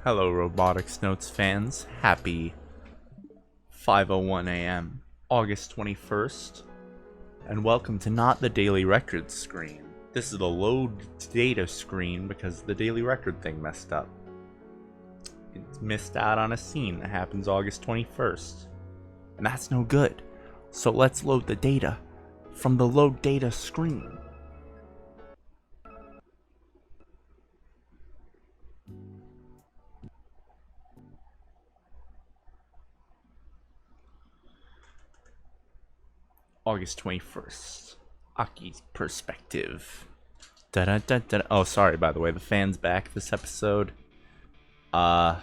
Hello, Robotics Notes fans. Happy 5:01 a.m., August 21st, and welcome to not the daily record screen. This is the load data screen because the daily record thing messed up. It missed out on a scene that happens August 21st, and that's no good. So let's load the data from the load data screen. August 21st. Aki's perspective. Da-da-da-da. Oh, sorry, by the way, the fan's back this episode. I'm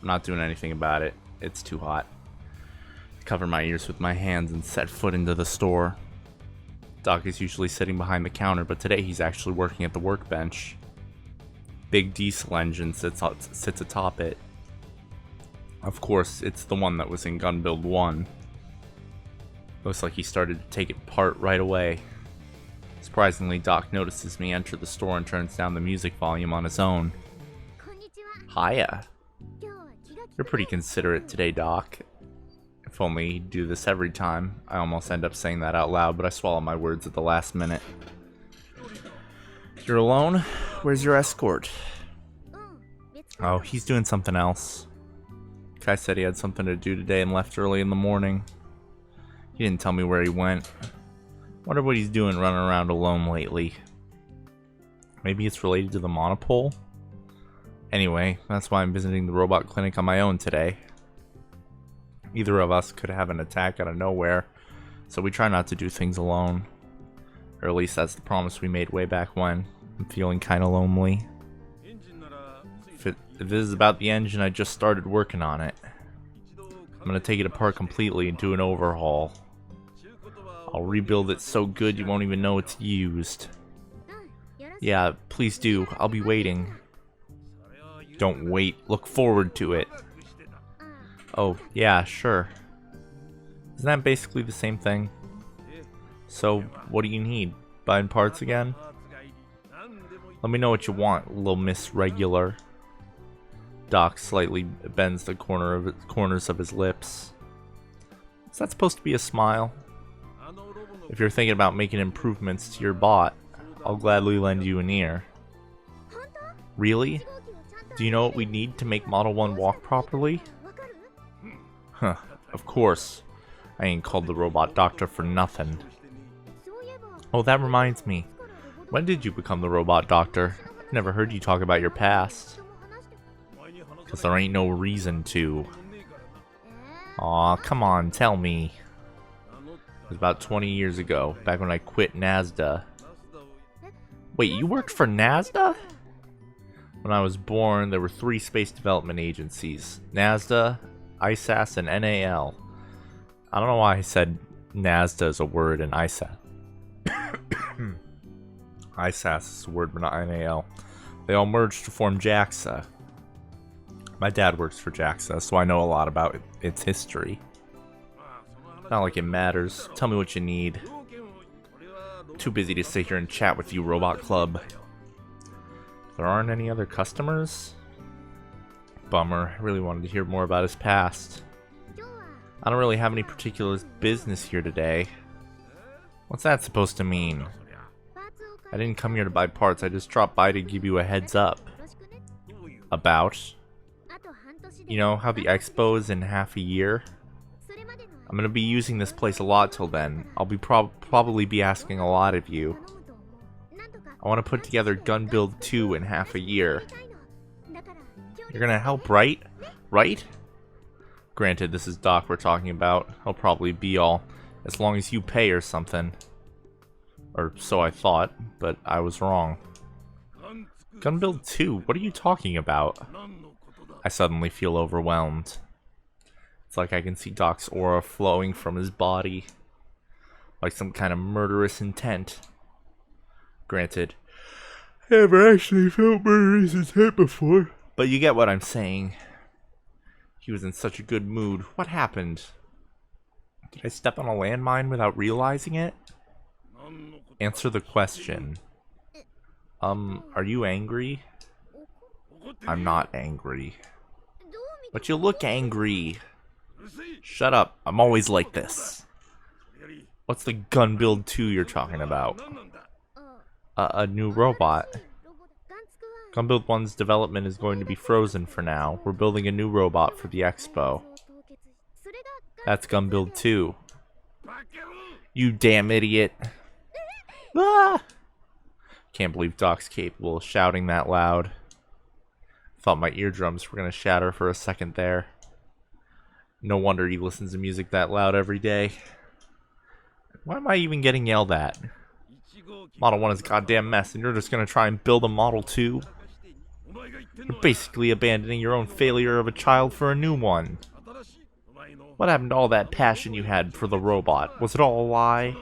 not doing anything about it. It's too hot. Cover my ears with my hands and set foot into the store. Doc is usually sitting behind the counter, but today he's actually working at the workbench. Big diesel engine sits atop it. Of course, it's the one that was in Gun Build 1. Looks like he started to take it apart right away. Surprisingly, Doc notices me enter the store and turns down the music volume on his own. Hiya. You're pretty considerate today, Doc. If only he'd do this every time. I almost end up saying that out loud, but I swallow my words at the last minute. You're alone? Where's your escort? Oh, he's doing something else. Kai said he had something to do today and left early in the morning. He didn't tell me where he went. Wonder what he's doing running around alone lately. Maybe it's related to the monopole? Anyway, that's why I'm visiting the robot clinic on my own today. Either of us could have an attack out of nowhere, so we try not to do things alone. Or at least that's the promise we made way back when. I'm feeling kinda lonely. If this is about the engine, I just started working on it. I'm gonna take it apart completely and do an overhaul. I'll rebuild it so good you won't even know it's used. Yeah, please do. I'll be waiting. Don't wait. Look forward to it. Oh, yeah, sure. Isn't that basically the same thing? So, what do you need? Buying parts again? Let me know what you want, little Miss Regular. Doc slightly bends the corners of his lips. Is that supposed to be a smile? If you're thinking about making improvements to your bot, I'll gladly lend you an ear. Really? Do you know what we need to make Model 1 walk properly? Huh, of course. I ain't called the robot doctor for nothing. Oh, that reminds me. When did you become the robot doctor? Never heard you talk about your past. Cause there ain't no reason to. Aw, come on, tell me. It was about 20 years ago, back when I quit NASDA. Wait, you worked for NASDA? When I was born, there were 3 space development agencies. NASDA, ISAS, and NAL. I don't know why I said NASDA is a word and ISAS. ISAS is a word, but not NAL. They all merged to form JAXA. My dad works for JAXA, so I know a lot about its history. Not like it matters. Tell me what you need. Too busy to sit here and chat with you, Robot Club. There aren't any other customers? Bummer. I really wanted to hear more about his past. I don't really have any particular business here today. What's that supposed to mean? I didn't come here to buy parts, I just dropped by to give you a heads up. About? You know how the expo is in half a year? I'm gonna be using this place a lot till then. I'll be probably be asking a lot of you. I want to put together Gun Build 2 in half a year. You're gonna help, right? Right? Granted, this is Doc we're talking about. He'll probably be all, as long as you pay or something. Or so I thought, but I was wrong. Gun Build 2? What are you talking about? I suddenly feel overwhelmed. It's like I can see Doc's aura flowing from his body. Like some kind of murderous intent. Granted, I never actually felt murderous intent before. But you get what I'm saying. He was in such a good mood. What happened? Did I step on a landmine without realizing it? Answer the question. Are you angry? I'm not angry. But you look angry. Shut up. I'm always like this. What's the gun build 2 you're talking about? A new robot. Gun build 1's development is going to be frozen for now. We're building a new robot for the expo. That's gun build 2. You damn idiot. Ah! Can't believe Doc's capable of shouting that loud. Thought my eardrums were gonna shatter for a second there. No wonder he listens to music that loud every day. Why am I even getting yelled at? Model 1 is a goddamn mess, and you're just gonna try and build a Model 2? You're basically abandoning your own failure of a child for a new one. What happened to all that passion you had for the robot? Was it all a lie?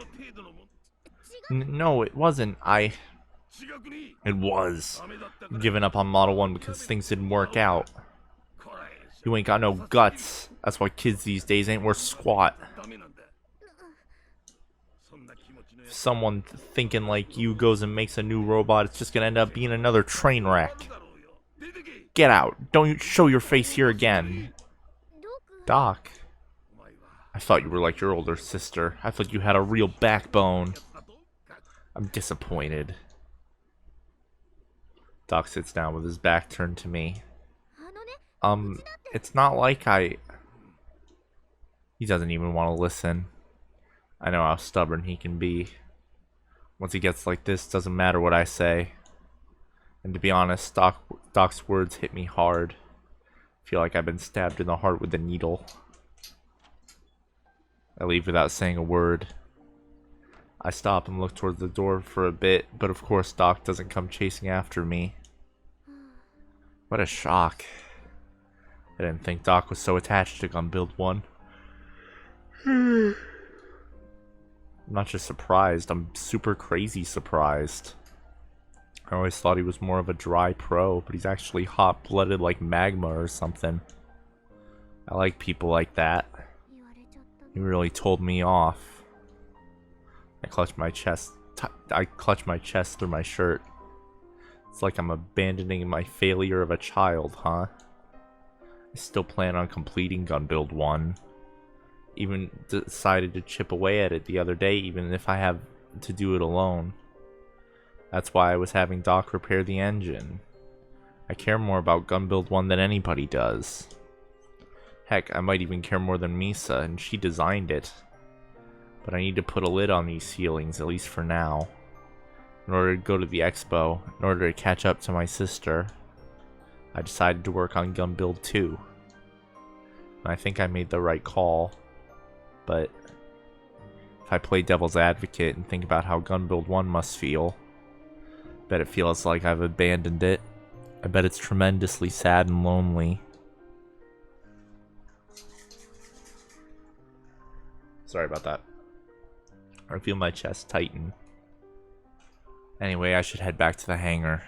No, it wasn't. It was. I'm giving up on Model 1 because things didn't work out. You ain't got no guts. That's why kids these days ain't worth squat. If someone thinking like you goes and makes a new robot, it's just gonna end up being another train wreck. Get out. Don't show your face here again. Doc. I thought you were like your older sister. I thought you had a real backbone. I'm disappointed. Doc sits down with his back turned to me. It's not like He doesn't even want to listen. I know how stubborn he can be. Once he gets like this, doesn't matter what I say. And to be honest, Doc's words hit me hard. I feel like I've been stabbed in the heart with a needle. I leave without saying a word. I stop and look towards the door for a bit, but of course Doc doesn't come chasing after me. What a shock. I didn't think Doc was so attached to Gun Build 1. I'm not just surprised, I'm super crazy surprised. I always thought he was more of a dry pro, but he's actually hot-blooded like magma or something. I like people like that. He really told me off. I clutch my chest through my shirt. It's like I'm abandoning my failure of a child, huh? I still plan on completing Gun Build 1. Even decided to chip away at it the other day, even if I have to do it alone. That's why I was having Doc repair the engine. I care more about Gun Build 1 than anybody does. Heck, I might even care more than Misa, and she designed it. But I need to put a lid on these feelings, at least for now. In order to go to the expo, in order to catch up to my sister, I decided to work on Gun Build 2. And I think I made the right call. But if I play devil's advocate and think about how Gun Build 1 must feel, I bet it feels like I've abandoned it. I bet it's tremendously sad and lonely. Sorry about that. I feel my chest tighten. Anyway, I should head back to the hangar.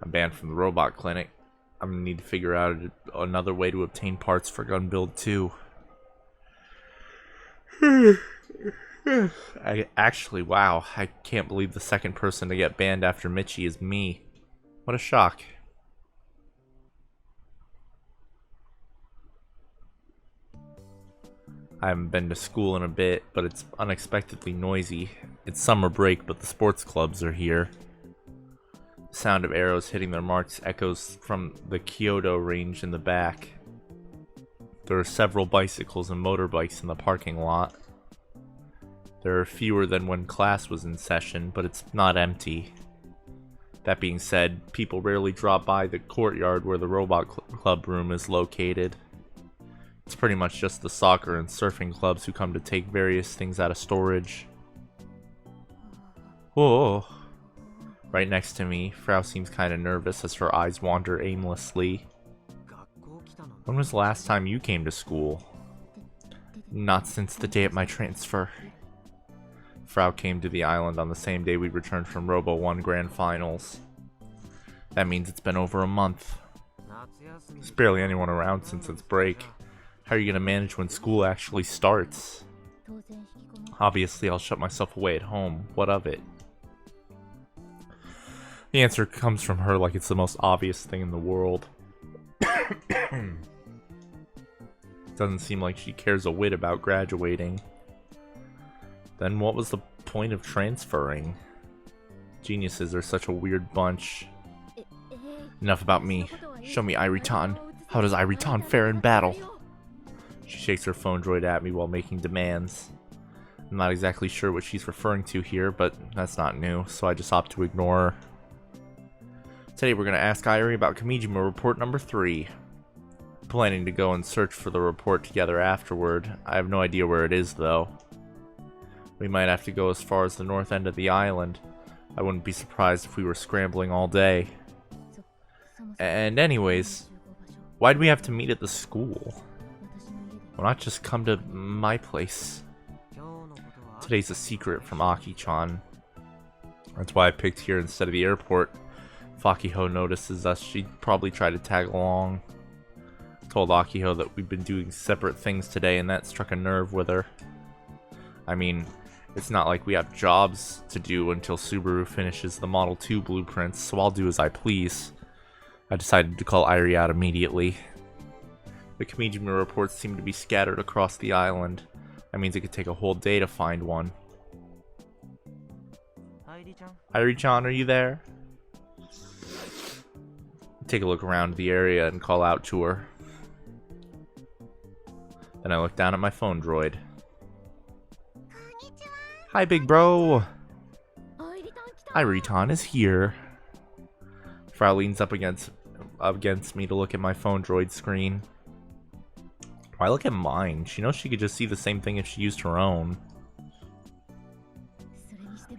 I'm banned from the robot clinic. I'm gonna need to figure out another way to obtain parts for Gun Build 2. Actually, wow, I can't believe the second person to get banned after Michi is me. What a shock. I haven't been to school in a bit, but it's unexpectedly noisy. It's summer break, but the sports clubs are here. The sound of arrows hitting their marks echoes from the Kyoto range in the back. There are several bicycles and motorbikes in the parking lot. There are fewer than when class was in session, but it's not empty. That being said, people rarely drop by the courtyard where the robot club room is located. It's pretty much just the soccer and surfing clubs who come to take various things out of storage. Whoa. Right next to me, Frau seems kinda nervous as her eyes wander aimlessly. When was the last time you came to school? Not since the day of my transfer. Frau came to the island on the same day we returned from Robo 1 Grand Finals. That means it's been over a month. There's barely anyone around since its break. How are you gonna manage when school actually starts? Obviously, I'll shut myself away at home. What of it? The answer comes from her like it's the most obvious thing in the world. Doesn't seem like she cares a whit about graduating. Then what was the point of transferring? Geniuses are such a weird bunch. Enough about me. Show me Iritan. How does Iritan fare in battle? She shakes her phone droid at me while making demands. I'm not exactly sure what she's referring to here, but that's not new, so I just opt to ignore her. Today we're going to ask Irie about Kamijima Report number 3. Planning to go and search for the report together afterward. I have no idea where it is, though. We might have to go as far as the north end of the island. I wouldn't be surprised if we were scrambling all day. And anyways, why'd we have to meet at the school? Why not just come to my place? Today's a secret from Aki-chan. That's why I picked here instead of the airport. If Akiho notices us, she'd probably try to tag along. I told Akiho that we'd been doing separate things today, and that struck a nerve with her. I mean, it's not like we have jobs to do until Subaru finishes the Model 2 blueprints, so I'll do as I please. I decided to call Irie out immediately. The Kamijima reports seem to be scattered across the island. That means it could take a whole day to find one. Irie-chan, are you there? Take a look around the area and call out to her. Then I look down at my phone droid. Hi, big bro! Irie-tan is here. Frau leans up against me to look at my phone droid screen. Why look at mine? She knows she could just see the same thing if she used her own.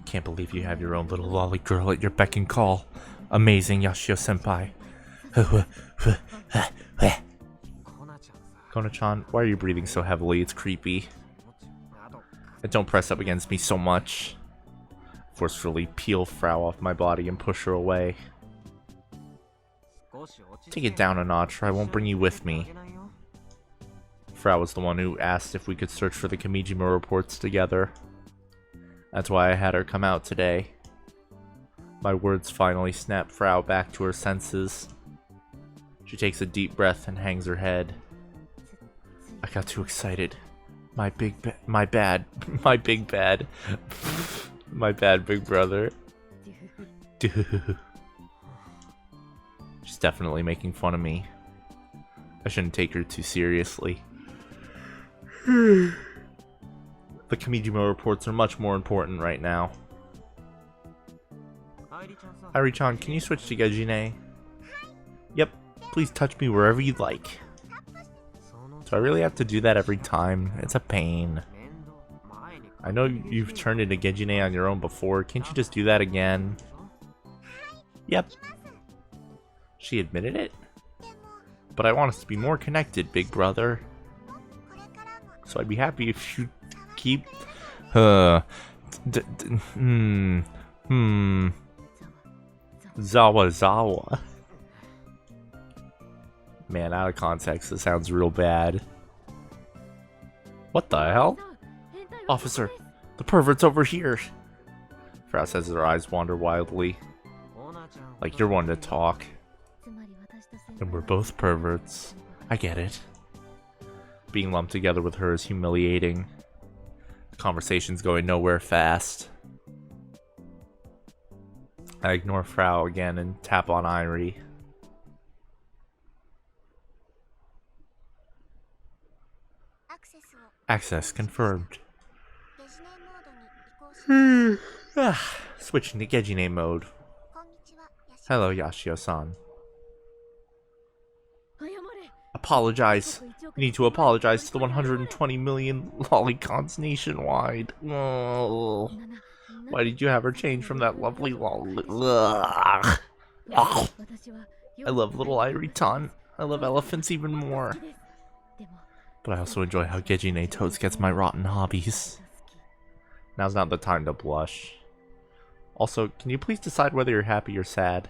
Can't believe you have your own little lolly girl at your beck and call. Amazing, Yashio-senpai. Kona-chan, why are you breathing so heavily? It's creepy. And don't press up against me so much. Forcefully peel Frau off my body and push her away. Take it down a notch or I won't bring you with me. Frau was the one who asked if we could search for the Kamijima reports together. That's why I had her come out today. My words finally snap Frau back to her senses. She takes a deep breath and hangs her head. I got too excited. My bad, big brother. Dude. She's definitely making fun of me. I shouldn't take her too seriously. The Kamijima reports are much more important right now. Irie-chan, can you switch to Gejine? Yep, please touch me wherever you'd like. Do I really have to do that every time? It's a pain. I know you've turned into Gejine on your own before. Can't you just do that again? Yep. She admitted it? But I want us to be more connected, big brother. So I'd be happy if you keep... Zawa. Man, out of context, this sounds real bad. What the hell? Officer, the pervert's over here. Frau says her eyes wander wildly. Like you're one to talk. And we're both perverts. I get it. Being lumped together with her is humiliating. The conversation's going nowhere fast. I ignore Frau again and tap on Irie. Access confirmed. Switching to Gejine mode. Hello, Yashio-san. Apologize. You need to apologize to the 120 million lollicons nationwide. Oh. Why did you have her change from that lovely lolly? I love little Irie-tan. I love elephants even more. But I also enjoy how Gejine Toads gets my rotten hobbies. Now's not the time to blush. Also, can you please decide whether you're happy or sad?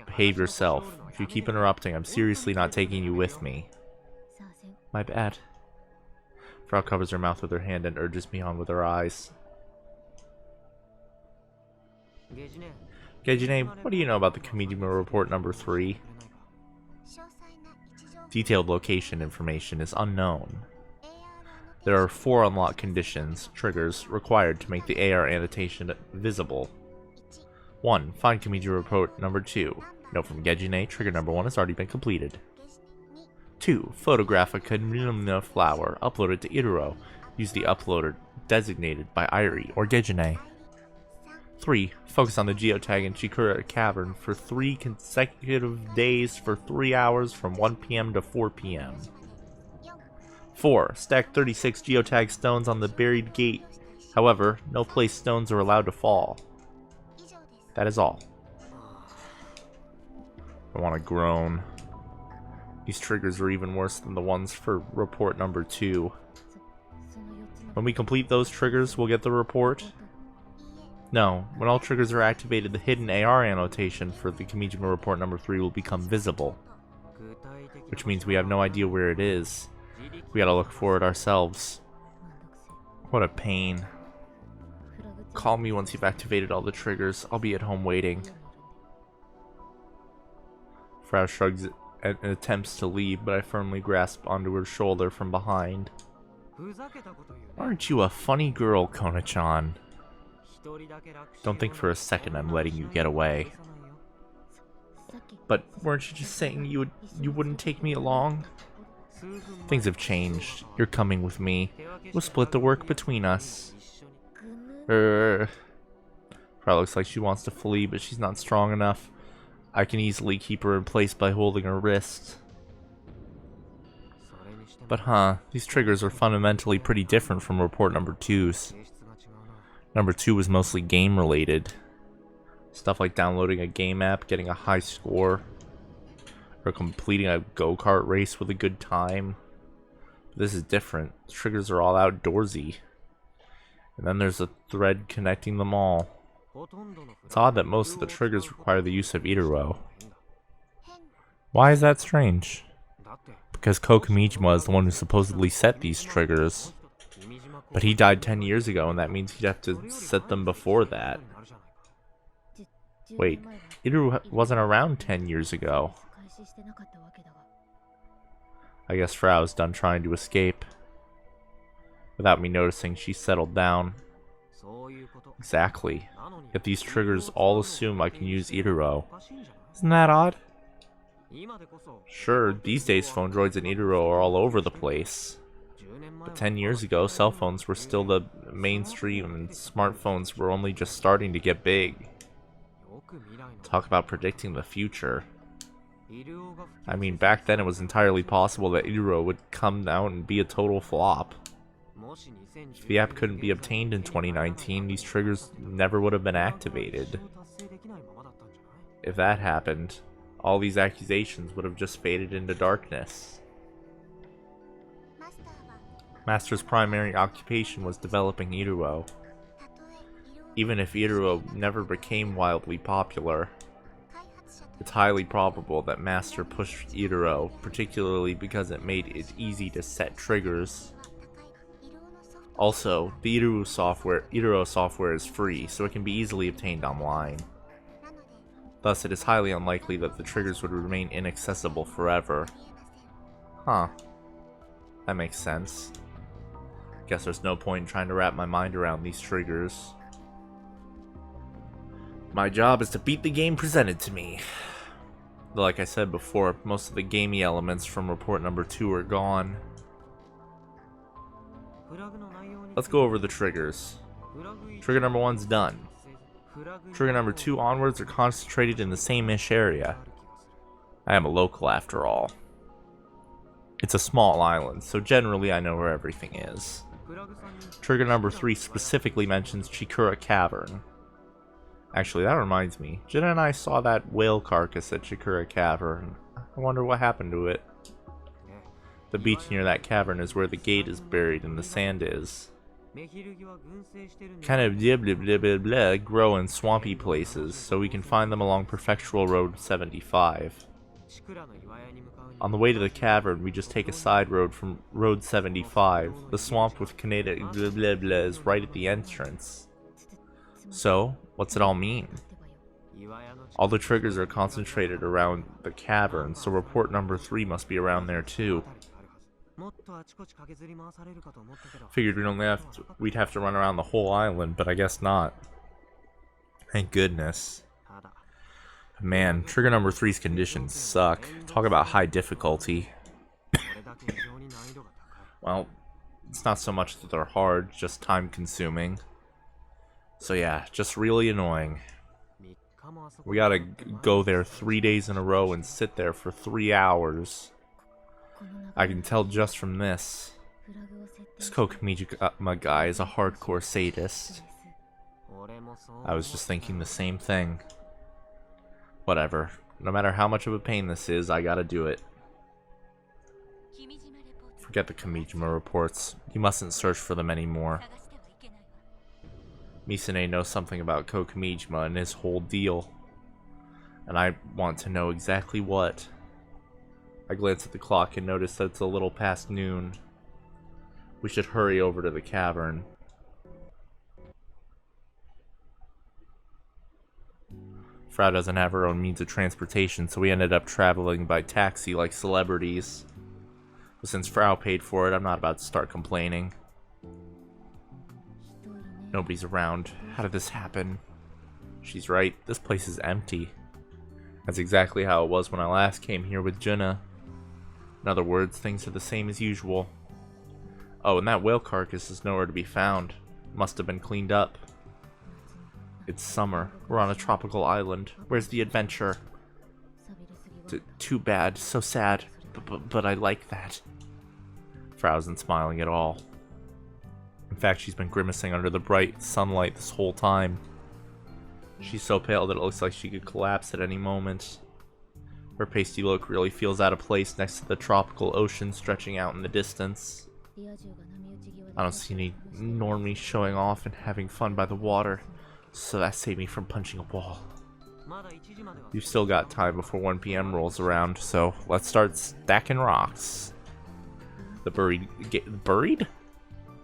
Behave yourself. If you keep interrupting, I'm seriously not taking you with me. My bad. Frau covers her mouth with her hand and urges me on with her eyes. Gejine, what do you know about the Kamijima Report number 3? Detailed location information is unknown. There are 4 unlock conditions, triggers, required to make the AR annotation visible. 1. Find Kamijima Report number 2. Note from Gejine, trigger number 1 has already been completed. 2. Photograph a Kamijima flower, upload it to Ituro. Use the uploader designated by Irie or Gejine. 3. Focus on the geotag in Chikura Cavern for 3 consecutive days for 3 hours from 1 PM to 4 PM. 4. Stack 36 geotag stones on the buried gate. However, no place stones are allowed to fall. That is all. I want to groan. These triggers are even worse than the ones for report number 2. When we complete those triggers, we'll get the report. No, when all triggers are activated, the hidden AR annotation for the Kamijima report number 3 will become visible. Which means we have no idea where it is. We gotta look for it ourselves. What a pain. Call me once you've activated all the triggers. I'll be at home waiting. Frau shrugs and attempts to leave, but I firmly grasp onto her shoulder from behind. Aren't you a funny girl, Kona-chan? Don't think for a second I'm letting you get away. But weren't you just saying you wouldn't take me along? Things have changed. You're coming with me. We'll split the work between us. Frau looks like she wants to flee, but she's not strong enough. I can easily keep her in place by holding her wrist. But these triggers are fundamentally pretty different from report number 2's. Number 2 was mostly game related. Stuff like downloading a game app, getting a high score, or completing a go-kart race with a good time. This is different. The triggers are all outdoorsy. And then there's a thread connecting them all. It's odd that most of the triggers require the use of Ituro. Why is that strange? Because Kokamijima is the one who supposedly set these triggers. But he died 10 years ago, and that means he'd have to set them before that. Wait, Ituro wasn't around 10 years ago. I guess Frau's done trying to escape. Without me noticing, she settled down. Exactly. Yet these triggers all assume I can use Ituro. Isn't that odd? Sure, these days phone droids and Ituro are all over the place. But 10 years ago, cell phones were still the mainstream and smartphones were only just starting to get big. Talk about predicting the future. I mean, back then it was entirely possible that Ituro would come out and be a total flop. If the app couldn't be obtained in 2019, these triggers never would have been activated. If that happened, all these accusations would have just faded into darkness. Master's primary occupation was developing Ituro. Even if Ituro never became wildly popular, it's highly probable that Master pushed Ituro, particularly because it made it easy to set triggers. Also, the Ituro software is free, so it can be easily obtained online. Thus, it is highly unlikely that the triggers would remain inaccessible forever. Huh. That makes sense. Guess there's no point in trying to wrap my mind around these triggers. My job is to beat the game presented to me. Though, like I said before, most of the gamey elements from report number 2 are gone. Let's go over the triggers. Trigger number 1's done. Trigger number 2 onwards are concentrated in the same-ish area. I am a local after all. It's a small island, so generally I know where everything is. Trigger number 3 specifically mentions Chikura Cavern. Actually, that reminds me. Jin and I saw that whale carcass at Chikura Cavern. I wonder what happened to it. The beach near that cavern is where the gate is buried and the sand is. Kind of blah blah blah blah blah grow in swampy places, so we can find them along Prefectural Road 75. On the way to the cavern, we just take a side road from Road 75. The swamp with Kaneda blah blah blah is right at the entrance. So, what's it all mean? All the triggers are concentrated around the cavern, so report number 3 must be around there too. Figured we'd have to run around the whole island, but I guess not. Thank goodness. Man, trigger number 3's conditions suck. Talk about high difficulty. Well, it's not so much that they're hard, just time consuming. So yeah, just really annoying. We gotta go there 3 days in a row and sit there for 3 hours. I can tell just from this. This Kokomijima guy is a hardcore sadist. I was just thinking the same thing. Whatever. No matter how much of a pain this is, I gotta do it. Forget the Komijima reports. You mustn't search for them anymore. Misune knows something about Kokomijima and his whole deal. And I want to know exactly what. I glance at the clock and notice that it's a little past noon. We should hurry over to the cavern. Frau doesn't have her own means of transportation, so we ended up traveling by taxi like celebrities. But since Frau paid for it, I'm not about to start complaining. Nobody's around. How did this happen? She's right, this place is empty. That's exactly how it was when I last came here with Junna. In other words, things are the same as usual. Oh, and that whale carcass is nowhere to be found. Must have been cleaned up. It's summer. We're on a tropical island. Where's the adventure? Too bad. So sad. But I like that. Frau isn't smiling at all. In fact, she's been grimacing under the bright sunlight this whole time. She's so pale that it looks like she could collapse at any moment. Her pasty look really feels out of place next to the tropical ocean stretching out in the distance. I don't see any normies showing off and having fun by the water, so that saved me from punching a wall. You've still got time before 1 PM rolls around, so let's start stacking rocks. The buried?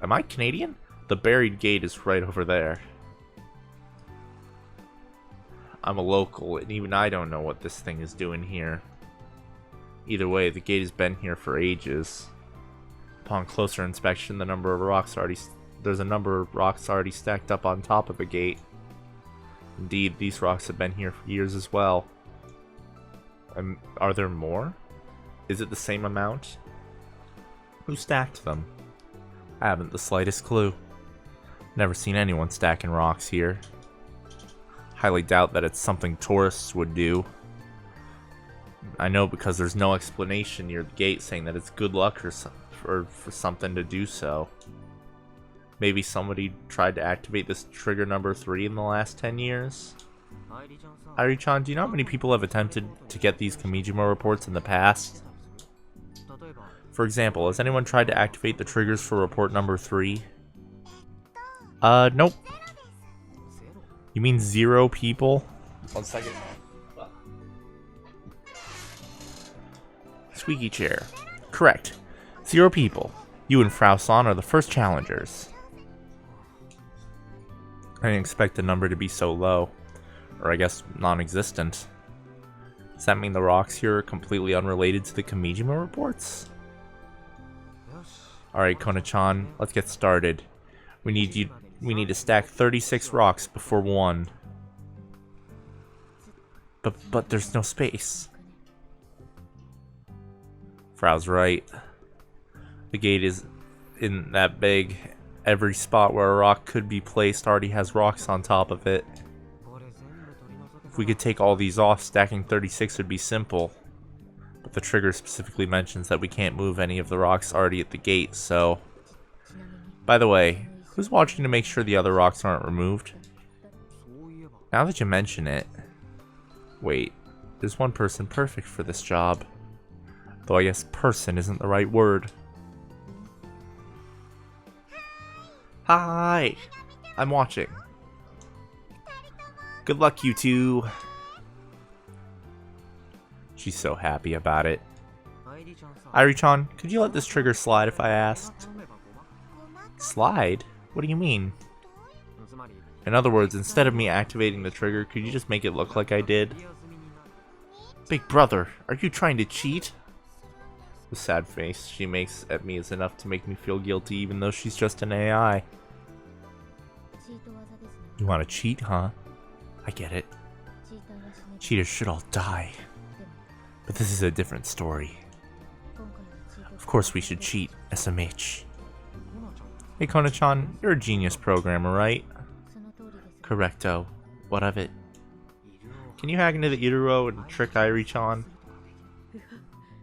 Am I Canadian? The buried gate is right over there. I'm a local, and even I don't know what this thing is doing here. Either way, the gate has been here for ages. Upon closer inspection, there's a number of rocks already stacked up on top of the gate. Indeed, these rocks have been here for years as well. Are there more? Is it the same amount? Who stacked them? I haven't the slightest clue. Never seen anyone stacking rocks here. Highly doubt that it's something tourists would do. I know because there's no explanation near the gate saying that it's good luck or for something to do so. Maybe somebody tried to activate this trigger number 3 in the last 10 years? Airi-chan, do you know how many people have attempted to get these Komijima reports in the past? For example, has anyone tried to activate the triggers for report number 3? Nope. You mean 0 people? 1 second. Squeaky chair. Correct. 0 people. You and Frau San are the first challengers. I didn't expect the number to be so low. Or I guess non-existent. Does that mean the rocks here are completely unrelated to the Komijima reports? Alright, Kona-chan, let's get started. We need to stack 36 rocks before 1. But there's no space. Frau's right. The gate isn't that big. Every spot where a rock could be placed already has rocks on top of it. If we could take all these off, stacking 36 would be simple. But the trigger specifically mentions that we can't move any of the rocks already at the gate, so... By the way, who's watching to make sure the other rocks aren't removed? Now that you mention it... Wait, there's one person perfect for this job. Though I guess person isn't the right word. Hi! I'm watching. Good luck, you two! She's so happy about it. Airi-chan, could you let this trigger slide if I asked? Slide? What do you mean? In other words, instead of me activating the trigger, could you just make it look like I did? Big brother, are you trying to cheat? The sad face she makes at me is enough to make me feel guilty, even though she's just an AI. You want to cheat, huh? I get it. Cheaters should all die. But this is a different story. Of course we should cheat, SMH. Hey Kona-chan, you're a genius programmer, right? Correcto. What of it? Can you hack into the Itaro and trick Irie-chan?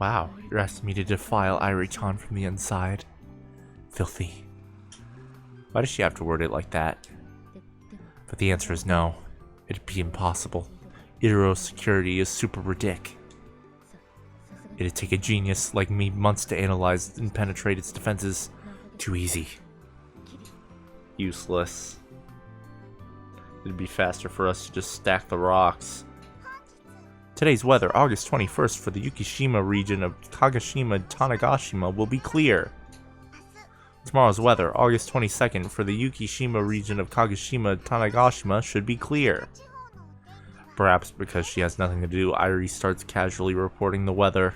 Wow, you're asking me to defile Irie-chan from the inside. Filthy. Why does she have to word it like that? But the answer is no. It'd be impossible. Itaro's security is super ridic. It'd take a genius like me months to analyze and penetrate its defenses. Too easy. Useless. It'd be faster for us to just stack the rocks. Today's weather, August 21st, for the Yukishima region of Kagashima Tanegashima will be clear. Tomorrow's weather, August 22nd, for the Yukishima region of Kagashima Tanegashima should be clear. Perhaps because she has nothing to do, Irie starts casually reporting the weather.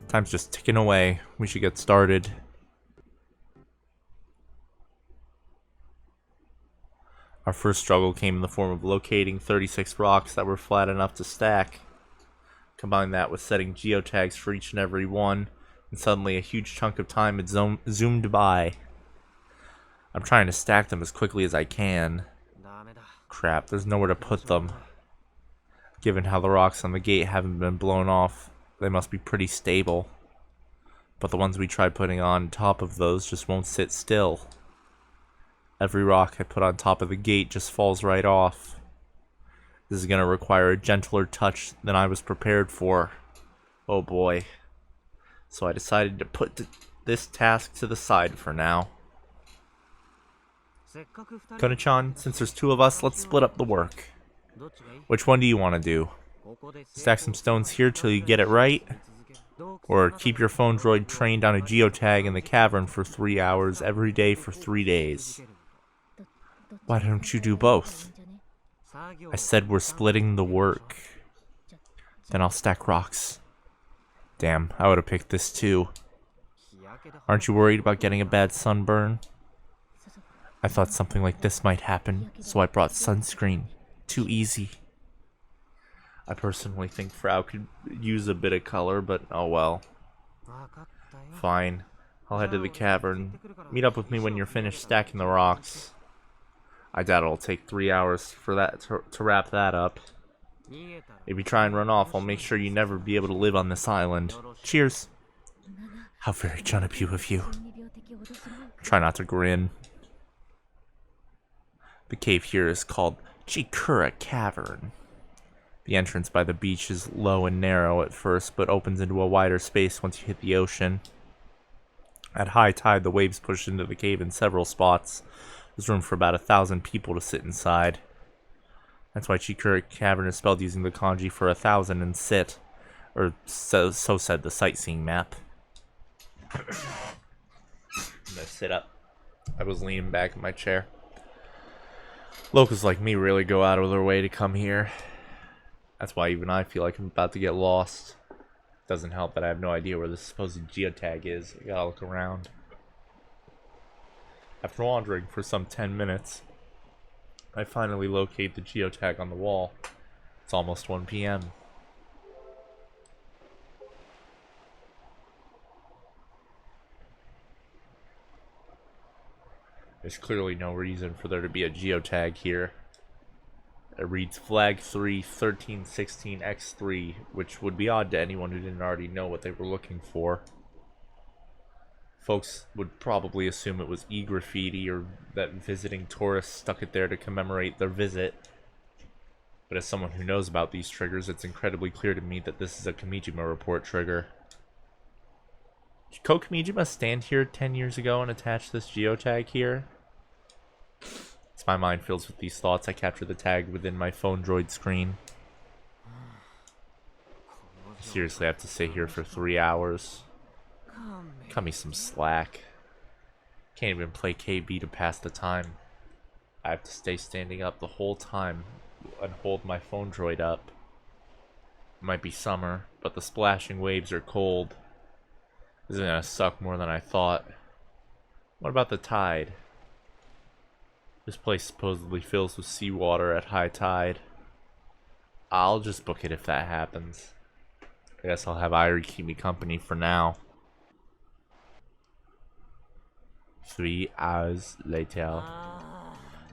Time's just ticking away. We should get started. Our first struggle came in the form of locating 36 rocks that were flat enough to stack. Combine that with setting geotags for each and every one, and suddenly a huge chunk of time had zoomed by. I'm trying to stack them as quickly as I can. Crap, there's nowhere to put them. Given how the rocks on the gate haven't been blown off, they must be pretty stable. But the ones we tried putting on top of those just won't sit still. Every rock I put on top of the gate just falls right off. This is going to require a gentler touch than I was prepared for. Oh boy. So I decided to put this task to the side for now. Kona-chan, since there's two of us, let's split up the work. Which one do you want to do? Stack some stones here till you get it right? Or keep your phone droid trained on a geotag in the cavern for 3 hours every day for 3 days? Why don't you do both? I said we're splitting the work. Then I'll stack rocks. Damn, I would have picked this too. Aren't you worried about getting a bad sunburn? I thought something like this might happen, so I brought sunscreen. Too easy. I personally think Frau could use a bit of color, but oh well. Fine. I'll head to the cavern. Meet up with me when you're finished stacking the rocks. I doubt it'll take 3 hours for that to wrap that up. If you try and run off, I'll make sure you never be able to live on this island. Cheers. How very Junabu of you. Try not to grin. The cave here is called Chikura Cavern. The entrance by the beach is low and narrow at first, but opens into a wider space once you hit the ocean. At high tide, the waves push into the cave in several spots. There's room for about 1,000 people to sit inside. That's why Chikura Cavern is spelled using the kanji for 1,000 and sit. Or so said the sightseeing map. I'm gonna sit up. I was leaning back in my chair. Locals like me really go out of their way to come here. That's why even I feel like I'm about to get lost. Doesn't help that I have no idea where the supposed geotag is. I gotta look around. After wandering for some 10 minutes, I finally locate the geotag on the wall. It's almost 1 p.m. There's clearly no reason for there to be a geotag here. It reads Flag 3 1316 X3, which would be odd to anyone who didn't already know what they were looking for. Folks would probably assume it was e-graffiti or that visiting tourists stuck it there to commemorate their visit. But as someone who knows about these triggers, it's incredibly clear to me that this is a Kamijima report trigger. Did Ko Kamijima stand here 10 years ago and attach this geotag here? As my mind fills with these thoughts, I capture the tag within my phone droid screen. Seriously, I have to sit here for 3 hours. Cut me some slack. Can't even play KB to pass the time. I have to stay standing up the whole time and hold my phone droid up. It might be summer, but the splashing waves are cold. This is gonna suck more than I thought. What about the tide? This place supposedly fills with seawater at high tide. I'll just book it if that happens. I guess I'll have Irie keep me company for now. 3 hours later.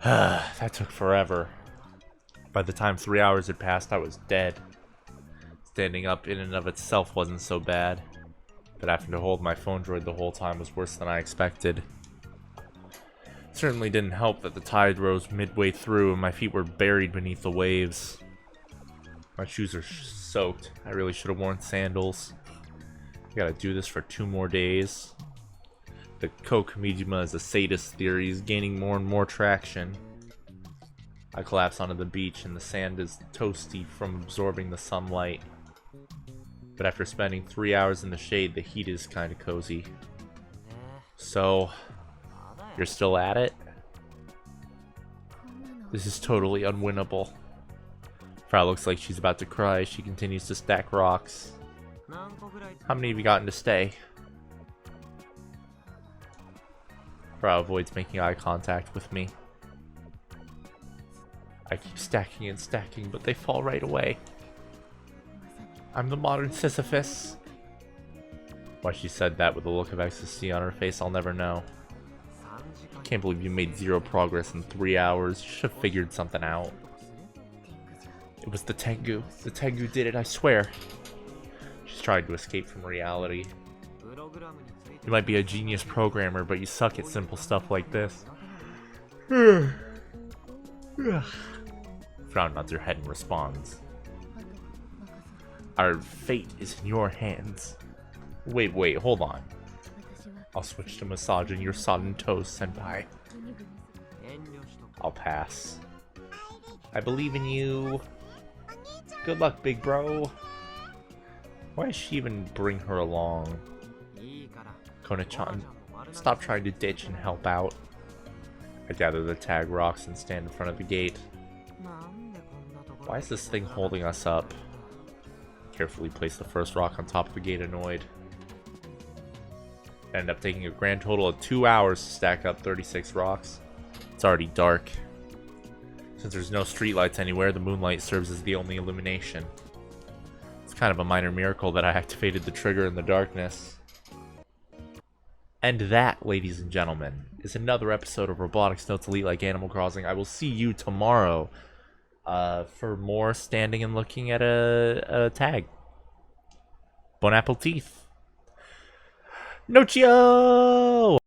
That took forever. By the time 3 hours had passed, I was dead. Standing up in and of itself wasn't so bad, but having to hold my phone droid the whole time was worse than I expected. It certainly didn't help that the tide rose midway through and my feet were buried beneath the waves. My shoes are soaked. I really should have worn sandals. I gotta do this for 2 more days. The Kokomijima is a sadist theory is gaining more and more traction. I collapse onto the beach and the sand is toasty from absorbing the sunlight. But after spending 3 hours in the shade, the heat is kinda cozy. So, you're still at it? This is totally unwinnable. Frau looks like she's about to cry as she continues to stack rocks. How many have you gotten to stay? Frau avoids making eye contact with me. I keep stacking and stacking, but they fall right away. I'm the modern Sisyphus. Why she said that with a look of ecstasy on her face, I'll never know. Can't believe you made 0 progress in 3 hours. You should have figured something out. It was the Tengu. The Tengu did it, I swear. She's trying to escape from reality. You might be a genius programmer, but you suck at simple stuff like this. Frown nods her head and responds. Our fate is in your hands. Wait, hold on. I'll switch to massaging your sodden toes, senpai. I'll pass. I believe in you. Good luck, big bro. Why does she even bring her along? Kona-chan, stop trying to ditch and help out. I gather the tag rocks and stand in front of the gate. Why is this thing holding us up? Carefully place the first rock on top of the gate, annoyed. End up taking a grand total of 2 hours to stack up 36 rocks. It's already dark. Since there's no streetlights anywhere, the moonlight serves as the only illumination. It's kind of a minor miracle that I activated the trigger in the darkness. And that, ladies and gentlemen, is another episode of Robotics Notes Elite like Animal Crossing. I will see you tomorrow for more standing and looking at a tag. Bon appetit. Nocio!